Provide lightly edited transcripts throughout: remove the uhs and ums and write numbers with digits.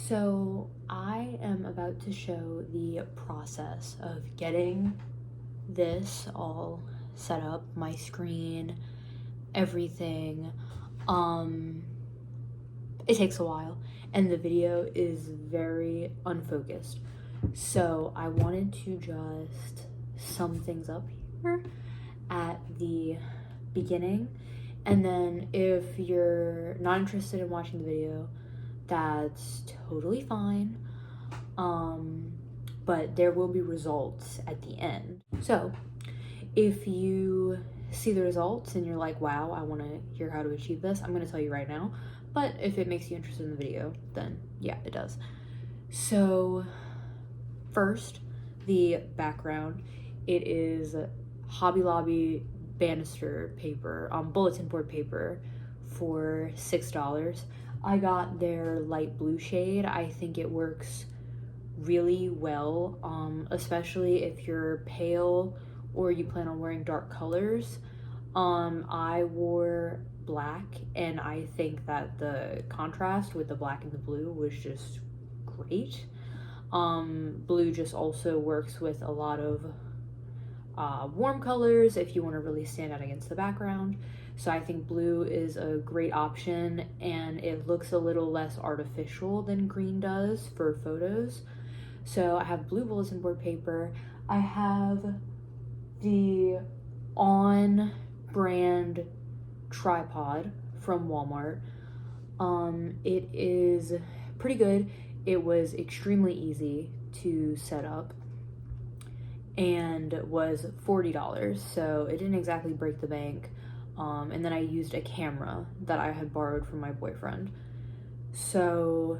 So I am about to show the process of getting this all set up, my screen, everything. Um, it takes a while and the video is very unfocused. So I wanted to just sum things up here at the beginning. And then if you're not interested in watching the video, that's totally fine. But there will be results at the end. So if you see the results and you're like, wow, I want to hear how to achieve this, I'm going to tell you right now. But if it makes you interested in the video, then yeah, it does. So first, the background. It is Hobby Lobby banister paper, bulletin board paper for $6. I got their light blue shade. I think it works really well, especially if you're pale or you plan on wearing dark colors. I wore black and I think that the contrast with the black and the blue was just great. Blue just also works with a lot of warm colors if you want to really stand out against the background. So I think blue is a great option and it looks a little less artificial than green does for photos. So I have blue bulletin board paper. I have the On brand tripod from Walmart. It is pretty good. It was extremely easy to set up and was $40, so it didn't exactly break the bank. And then I used a camera that I had borrowed from my boyfriend. So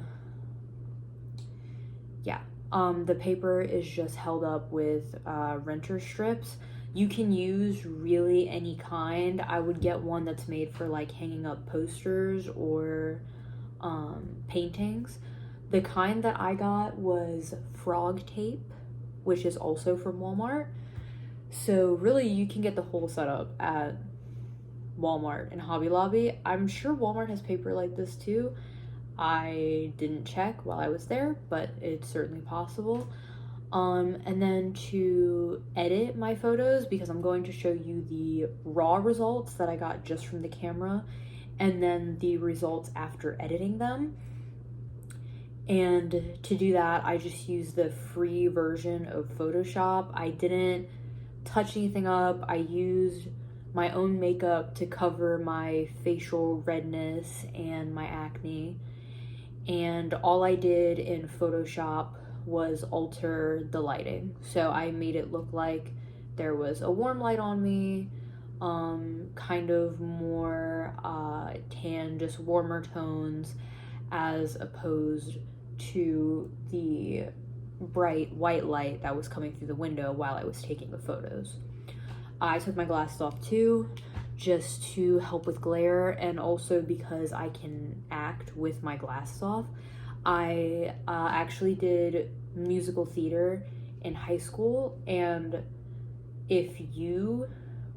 yeah, the paper is just held up with renter strips. You can use really any kind. I would get one that's made for like hanging up posters or paintings. The kind that I got was frog tape, which is also from Walmart. So really you can get the whole setup at Walmart and Hobby Lobby. I'm sure Walmart has paper like this too. I didn't check while I was there, but it's certainly possible. And then to edit my photos, because I'm going to show you the raw results that I got just from the camera and then the results after editing them. And to do that, I just used the free version of Photoshop. I didn't touch anything up. I used my own makeup to cover my facial redness and my acne. And all I did in Photoshop was alter the lighting. So I made it look like there was a warm light on me, kind of more tan, just warmer tones, as opposed to the bright white light that was coming through the window while I was taking the photos. I took my glasses off too, just to help with glare, and also because I can act with my glasses off. I actually did musical theater in high school, and if you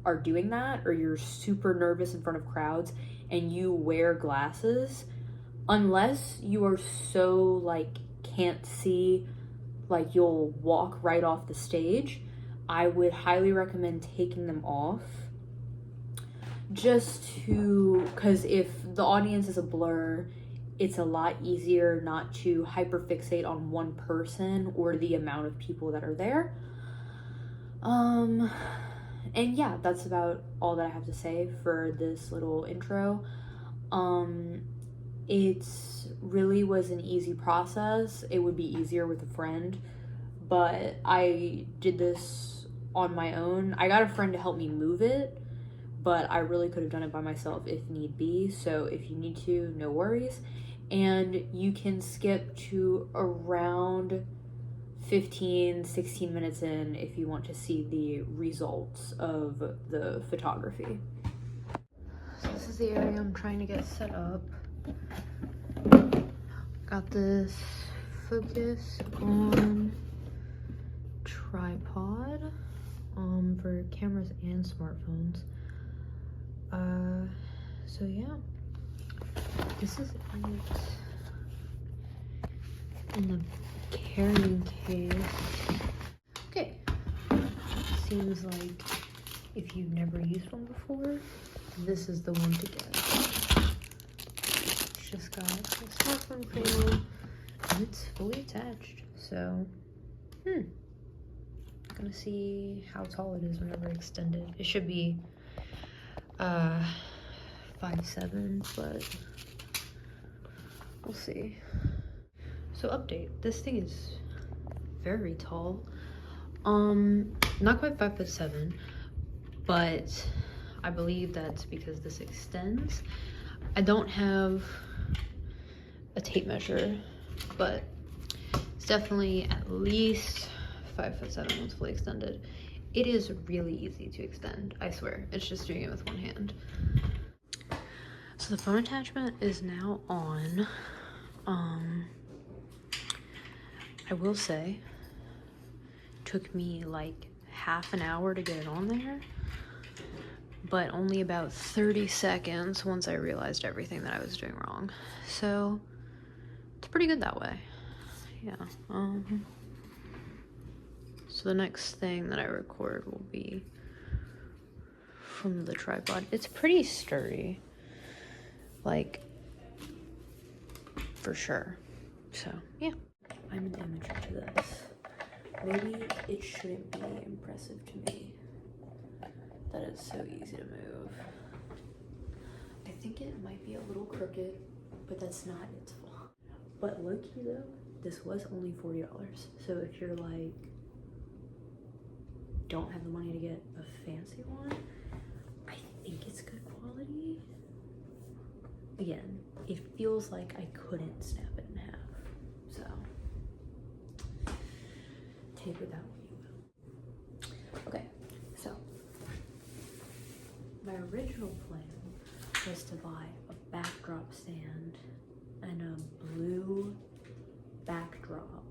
are doing that or you're super nervous in front of crowds and you wear glasses, unless you are so like can't see, like you'll walk right off the stage, I would highly recommend taking them off, just to, because if the audience is a blur, it's a lot easier not to hyperfixate on one person or the amount of people that are there. And yeah, that's about all that I have to say for this little intro. It really was an easy process. It would be easier with a friend, but I did this on my own. I got a friend to help me move it, but I really could have done it by myself if need be. So if you need to, no worries. And you can skip to around 15-16 minutes in if you want to see the results of the photography. So this is the area I'm trying to get set up. Got this focus on tripod for cameras and smartphones. So yeah, this is it. in the carrying case. Okay, seems like if you've never used one before, this is the one to get. It's just got a smartphone cradle and it's fully attached. So, gonna see how tall it is whenever extended. It should be 5'7", but we'll see. So update, this thing is very tall. Not quite 5'7", but I believe that's because this extends. I don't have a tape measure, but it's definitely at least 5'7" once fully extended. It is really easy to extend, I swear. It's just doing it with one hand. So the phone attachment is now on. I will say, took me like half an hour to get it on there, but only about 30 seconds once I realized everything that I was doing wrong. So it's pretty good that way. Yeah. So the next thing that I record will be from the tripod. It's pretty sturdy, like, for sure. So yeah, I'm an amateur to this. Maybe it shouldn't be impressive to me that it's so easy to move. I think it might be a little crooked, but that's not its fault. But low-key though, this was only $40. So if you're like, don't have the money to get a fancy one, I think it's good quality. Again, it feels like I couldn't snap it in half. So take with that what you will. Okay, so my original plan was to buy a backdrop stand and a blue backdrop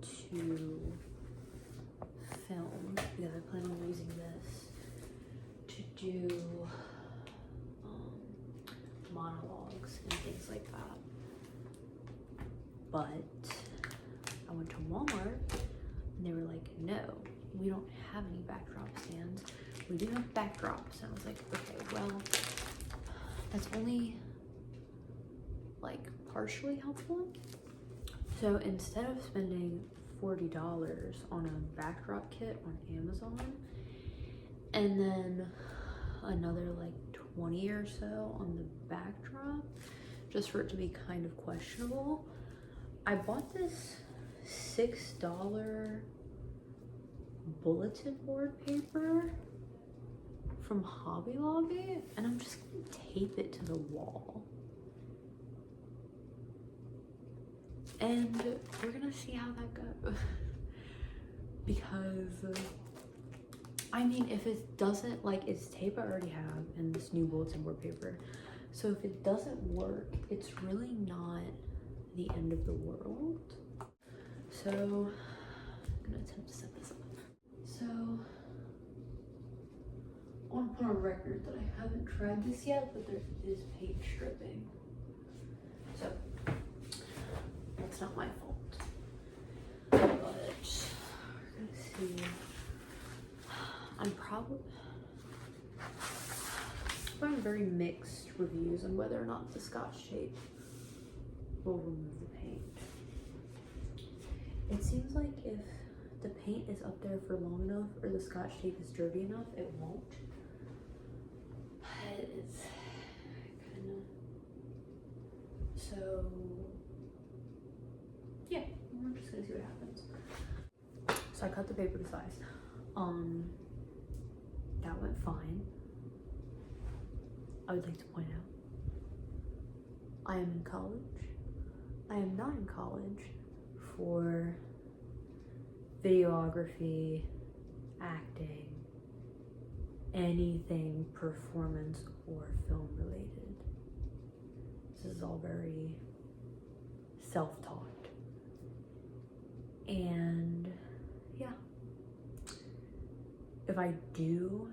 to film, because I plan on using this to do monologues and things like that. But I went to Walmart and they were like, no, we don't have any backdrop stands. We do have backdrops. And I was like, okay, well, that's only like partially helpful. So instead of spending $40 on a backdrop kit on Amazon and then another like 20 or so on the backdrop, just for it to be kind of questionable, I bought this $6 bulletin board paper from Hobby Lobby, and I'm just gonna tape it to the wall. And we're gonna see how that goes. Because, I mean, if it doesn't, like, it's tape I already have and this new bulletin board paper. So if it doesn't work, it's really not the end of the world. So, I'm gonna attempt to set this up. So, I want to put on record that I haven't tried this yet, but there is paint stripping. So, that's not my fault. But, we're gonna see. I'm very mixed reviews on whether or not the Scotch tape will remove the paint. It seems like if the paint is up there for long enough or the Scotch tape is dirty enough, it won't. But it's kind of, so yeah, we're just gonna see what happens. So I cut the paper to size. That went fine. I would like to point out, I am in college. I am not in college for videography, acting, anything performance or film related. This is all very self-taught. And yeah, if I do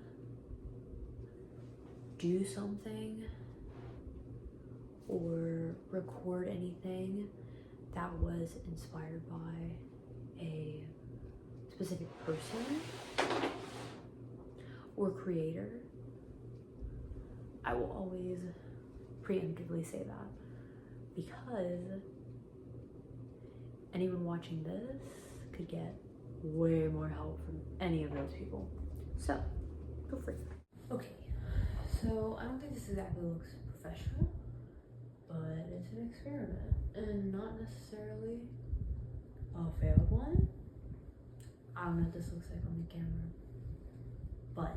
something or record anything that was inspired by a specific person or creator, I will always preemptively say that, because anyone watching this could get way more help from any of those people. So, go for it. Okay, so I don't think this exactly looks professional, but it's an experiment and not necessarily a failed one. I don't know what this looks like on the camera, but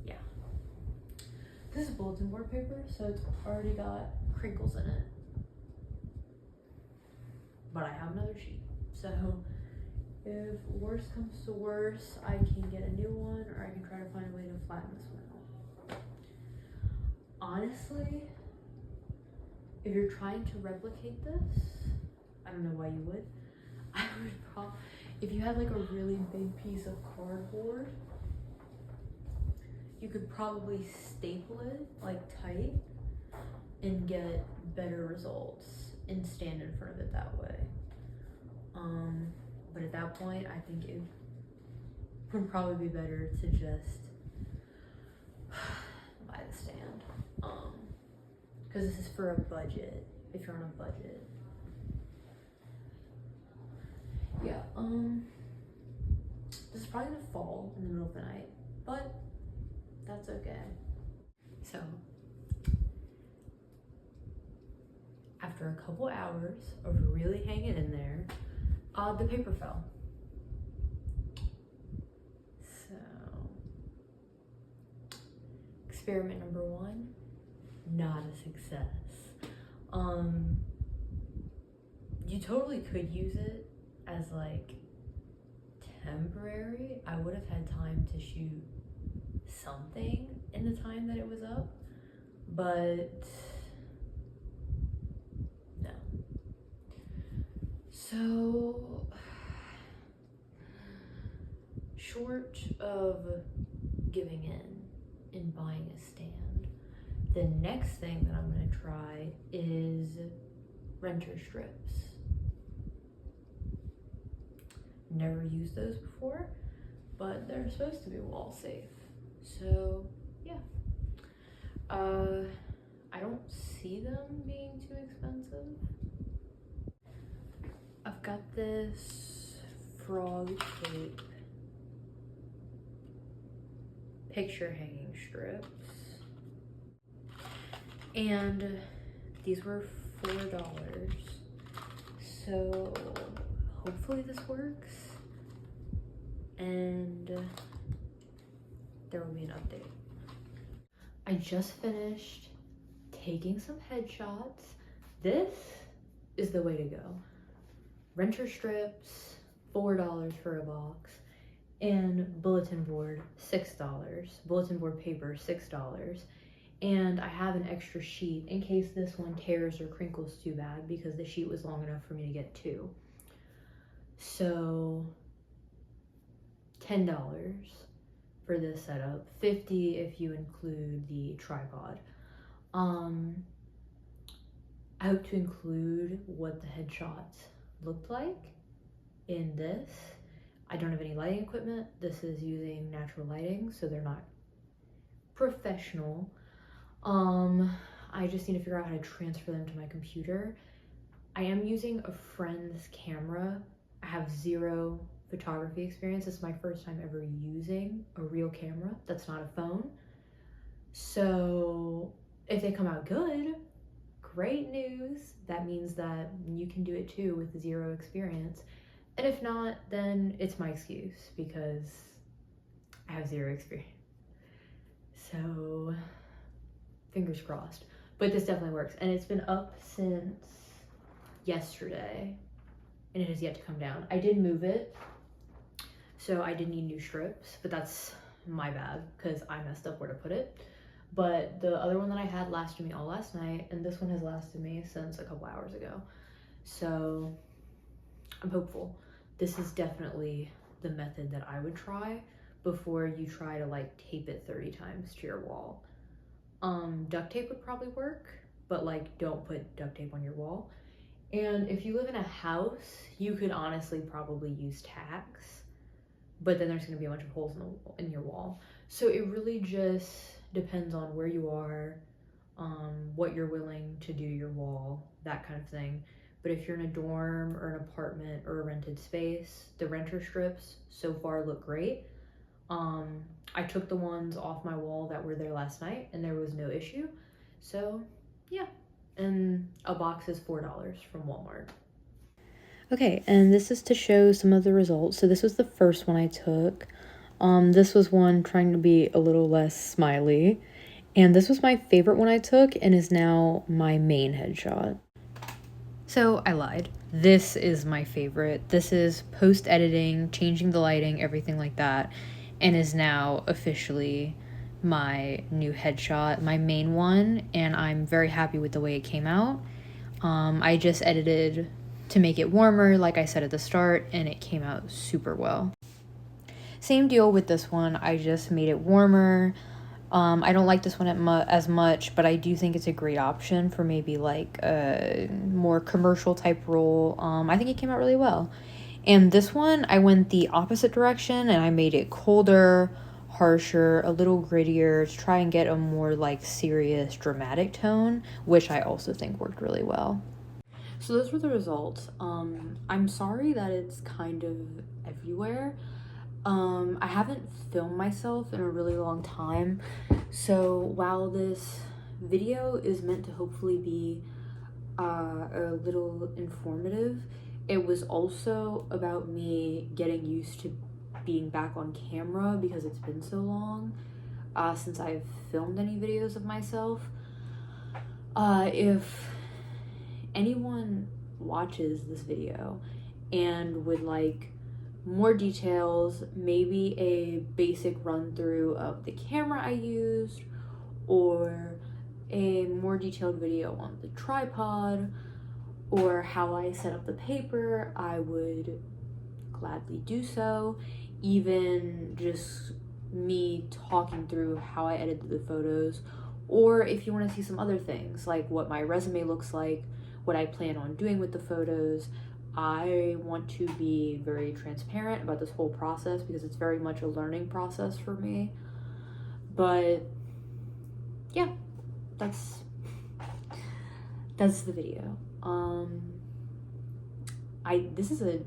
yeah. This is bulletin board paper, so it's already got crinkles in it. But I have another sheet, so if worse comes to worse, I can get a new one, or I can try to find a way to flatten this one out. Honestly, if you're trying to replicate this, I don't know why you would. I would probably, if you had like a really big piece of cardboard, you could probably staple it like tight and get better results and stand in front of it that way. But at that point, I think it would probably be better to just buy the stand. Because this is for a budget, if you're on a budget. Yeah, this is probably gonna fall in the middle of the night, but that's okay. So, after a couple hours of really hanging in there, the paper fell. So, experiment number 1, not a success. You totally could use it as like temporary. I would have had time to shoot something in the time that it was up, but no. So, short of giving in and buying a stand, the next thing that I'm gonna try is renter strips. Never used those before, but they're supposed to be wall safe. So yeah, I don't see them being too expensive. I've got this frog tape picture hanging strips, and these were $4, so hopefully this works, and there will be an update. I just finished taking some headshots. This is the way to go. Renter strips, $4 for a box, and bulletin board, $6. Bulletin board paper, $6. And I have an extra sheet in case this one tears or crinkles too bad, because the sheet was long enough for me to get 2. So $10 for this setup, $50 if you include the tripod. I hope to include what the headshots looked like in this. I don't have any lighting equipment. This is using natural lighting, so they're not professional. I just need to figure out how to transfer them to my computer. I am using a friend's camera. I have 0 photography experience. This is my first time ever using a real camera that's not a phone. So if they come out good, great news. That means that you can do it too with 0 experience. And if not, then it's my excuse because I have 0 experience. So fingers crossed. But this definitely works. And it's been up since yesterday and it has yet to come down. I did move it, so I did need new strips, but that's my bad because I messed up where to put it. But the other one that I had lasted me all last night, and this one has lasted me since a couple hours ago. So I'm hopeful. This is definitely the method that I would try, before you try to like tape it 30 times to your wall. Duct tape would probably work, but like don't put duct tape on your wall. And if you live in a house, you could honestly probably use tacks, but then there's going to be a bunch of holes in your wall. So it really just depends on where you are, what you're willing to do your wall, that kind of thing. But if you're in a dorm or an apartment or a rented space, the renter strips so far look great. I took the ones off my wall that were there last night and there was no issue. So yeah, and a box is $4 from Walmart. Okay, and this is to show some of the results. So this was the first one I took. This was one trying to be a little less smiley. And this was my favorite one I took and is now my main headshot. So I lied. This is my favorite. This is post-editing, changing the lighting, everything like that, and is now officially my new headshot, my main one, and I'm very happy with the way it came out. I just edited to make it warmer, like I said at the start, and it came out super well. Same deal with this one. I just made it warmer. I don't like this one as much, but I do think it's a great option for maybe like a more commercial type role. I think it came out really well. And this one, I went the opposite direction and I made it colder, harsher, a little grittier to try and get a more like serious, dramatic tone, which I also think worked really well. So those were the results. I'm sorry that it's kind of everywhere. I haven't filmed myself in a really long time, so while this video is meant to hopefully be a little informative, it was also about me getting used to being back on camera because it's been so long since I've filmed any videos of myself. If anyone watches this video and would like more details, maybe a basic run through of the camera I used, or a more detailed video on the tripod, or how I set up the paper, I would gladly do so. Even just me talking through how I edited the photos, or if you want to see some other things like what my resume looks like, what I plan on doing with the photos. I want to be very transparent about this whole process because it's very much a learning process for me. But yeah, that's the video. This is a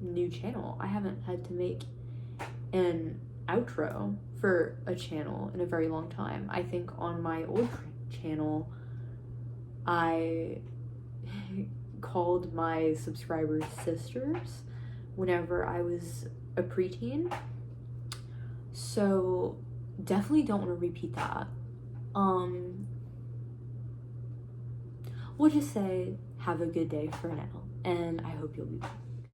new channel. I haven't had to make an outro for a channel in a very long time. I think on my old channel, I called my subscribers sisters whenever I was a preteen. So definitely don't want to repeat that. We'll just say have a good day for now, and I hope you'll be back.